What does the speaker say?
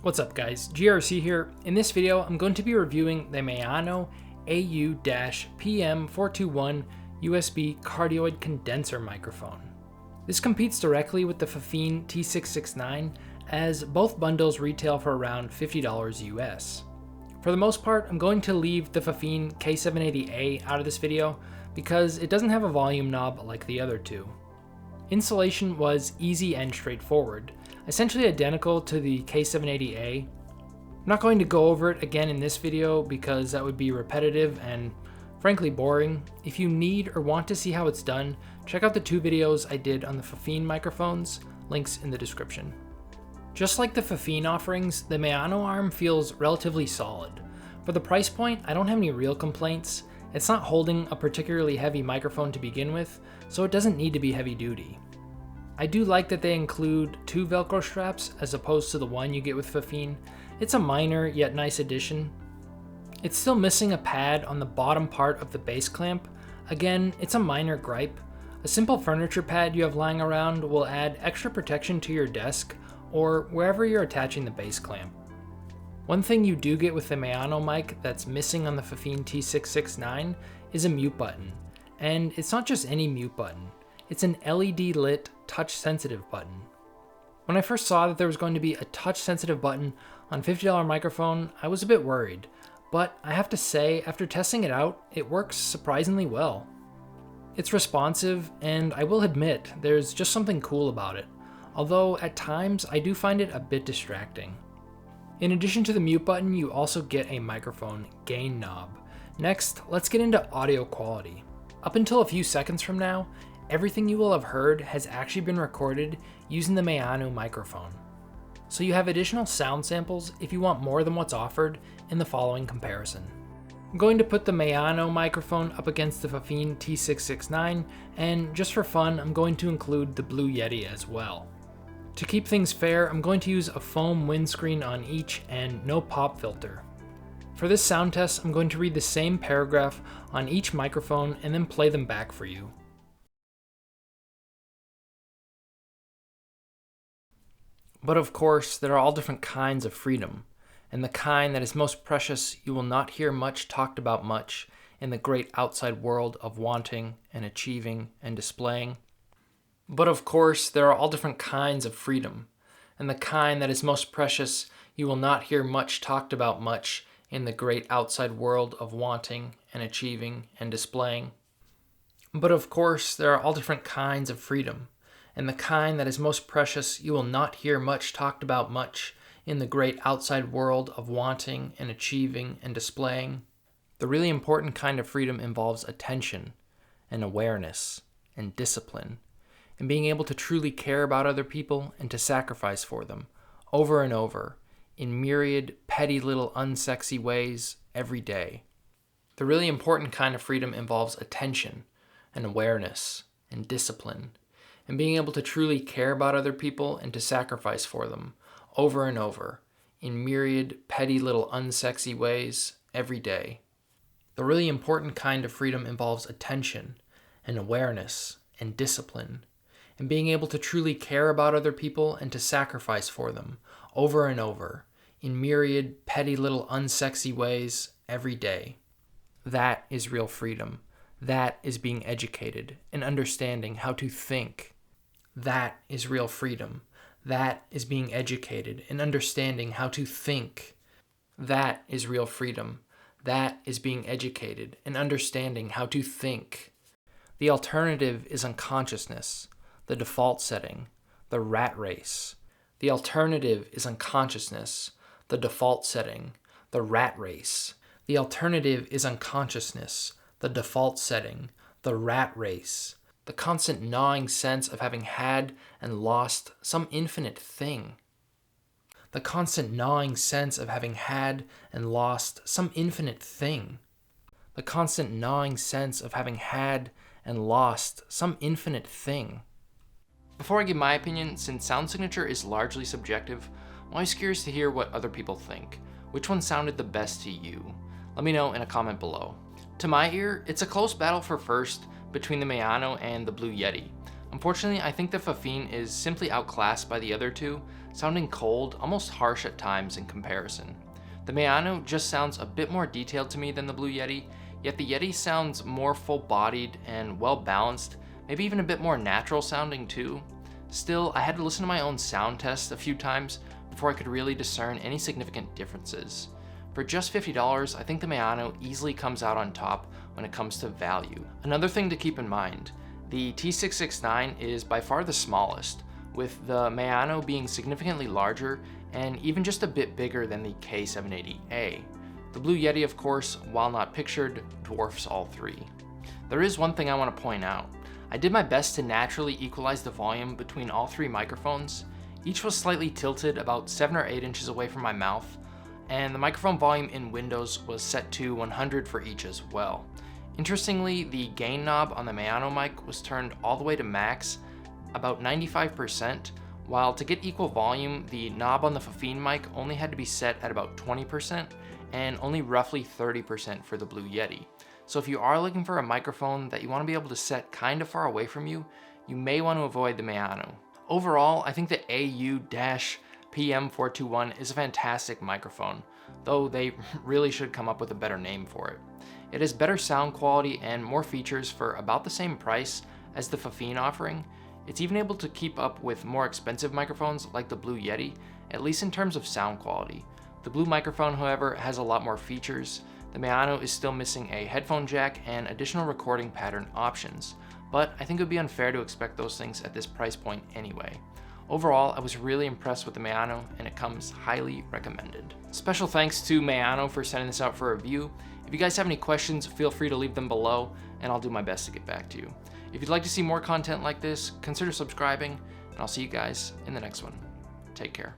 What's up guys, GRC here. In this video, I'm going to be reviewing the Maono AU-PM421 USB cardioid condenser microphone. This competes directly with the FiFine T669 as both bundles retail for around $50 US. For the most part, I'm going to leave the FiFine K780A out of this video because it doesn't have a volume knob like the other two. Installation was easy and straightforward, essentially identical to the K780A. I'm not going to go over it again in this video because that would be repetitive and frankly boring. If you need or want to see how it's done, check out the two videos I did on the FiFine microphones, links in the description. Just like the FiFine offerings, the Maono arm feels relatively solid. For the price point, I don't have any real complaints. It's not holding a particularly heavy microphone to begin with, so it doesn't need to be heavy duty. I do like that they include two Velcro straps as opposed to the one you get with FiFine. It's a minor yet nice addition. It's still missing a pad on the bottom part of the base clamp. Again, it's a minor gripe. A simple furniture pad you have lying around will add extra protection to your desk or wherever you're attaching the base clamp. One thing you do get with the Maono mic that's missing on the FiFine T669 is a mute button. And it's not just any mute button, it's an LED lit touch sensitive button. When I first saw that there was going to be a touch sensitive button on $50 microphone, I was a bit worried, but I have to say, after testing it out, it works surprisingly well. It's responsive, and I will admit, there's just something cool about it, although at times I do find it a bit distracting. In addition to the mute button, you also get a microphone gain knob. Next, let's get into audio quality. Up until a few seconds from now, everything you will have heard has actually been recorded using the Maono microphone. So you have additional sound samples if you want more than what's offered in the following comparison. I'm going to put the Maono microphone up against the FiFine T669, and just for fun, I'm going to include the Blue Yeti as well. To keep things fair, I'm going to use a foam windscreen on each and no pop filter. For this sound test, I'm going to read the same paragraph on each microphone and then play them back for you. But of course, there are all different kinds of freedom, and the kind that is most precious you will not hear much talked about much in the great outside world of wanting and achieving and displaying. But of course, there are all different kinds of freedom, and the kind that is most precious you will not hear much talked about much in the great outside world of wanting and achieving and displaying. But of course, there are all different kinds of freedom, and the kind that is most precious you will not hear much talked about much in the great outside world of wanting and achieving and displaying. The really important kind of freedom involves attention and awareness and discipline, and being able to truly care about other people and to sacrifice for them, over and over, in myriad, petty little unsexy ways, every day. The really important kind of freedom involves attention and awareness and discipline, and being able to truly care about other people and to sacrifice for them, over and over, in myriad, petty little unsexy ways, every day. The really important kind of freedom involves attention and awareness and discipline, and being able to truly care about other people and to sacrifice for them, over and over, in myriad, petty little unsexy ways, every day. That is real freedom. That is being educated and understanding how to think. That is real freedom. That is being educated and understanding how to think. That is real freedom. That is being educated and understanding how to think. The alternative is unconsciousness, the default setting, the rat race. The alternative is unconsciousness, the default setting, the rat race. The alternative is unconsciousness, the default setting, the rat race. The constant gnawing sense of having had and lost some infinite thing. The constant gnawing sense of having had and lost some infinite thing. The constant gnawing sense of having had and lost some infinite thing. Before I give my opinion, since sound signature is largely subjective, I'm always curious to hear what other people think. Which one sounded the best to you? Let me know in a comment below. To my ear, it's a close battle for first between the Maono and the Blue Yeti. Unfortunately, I think the FiFine is simply outclassed by the other two, sounding cold, almost harsh at times in comparison. The Maono just sounds a bit more detailed to me than the Blue Yeti, yet the Yeti sounds more full-bodied and well-balanced, maybe even a bit more natural sounding too. Still, I had to listen to my own sound tests a few times before I could really discern any significant differences. For just $50, I think the Maono easily comes out on top when it comes to value. Another thing to keep in mind, the T669 is by far the smallest, with the Maono being significantly larger and even just a bit bigger than the K780A. The Blue Yeti, of course, while not pictured, dwarfs all three. There is one thing I want to point out. I did my best to naturally equalize the volume between all three microphones. Each was slightly tilted about 7 or 8 inches away from my mouth, and the microphone volume in Windows was set to 100 for each as well. Interestingly, the gain knob on the Maono mic was turned all the way to max, about 95%, while to get equal volume, the knob on the FiFine mic only had to be set at about 20% and only roughly 30% for the Blue Yeti. So if you are looking for a microphone that you want to be able to set kind of far away from you, you may want to avoid the Maono. Overall, I think the AU-PM421 is a fantastic microphone, though they really should come up with a better name for it. It has better sound quality and more features for about the same price as the FiFine offering. It's even able to keep up with more expensive microphones like the Blue Yeti, at least in terms of sound quality. The Blue microphone, however, has a lot more features. The Maono is still missing a headphone jack and additional recording pattern options, but I think it would be unfair to expect those things at this price point anyway. Overall, I was really impressed with the Maono, and it comes highly recommended. Special thanks to Maono for sending this out for review. If you guys have any questions, feel free to leave them below, and I'll do my best to get back to you. If you'd like to see more content like this, consider subscribing, and I'll see you guys in the next one. Take care.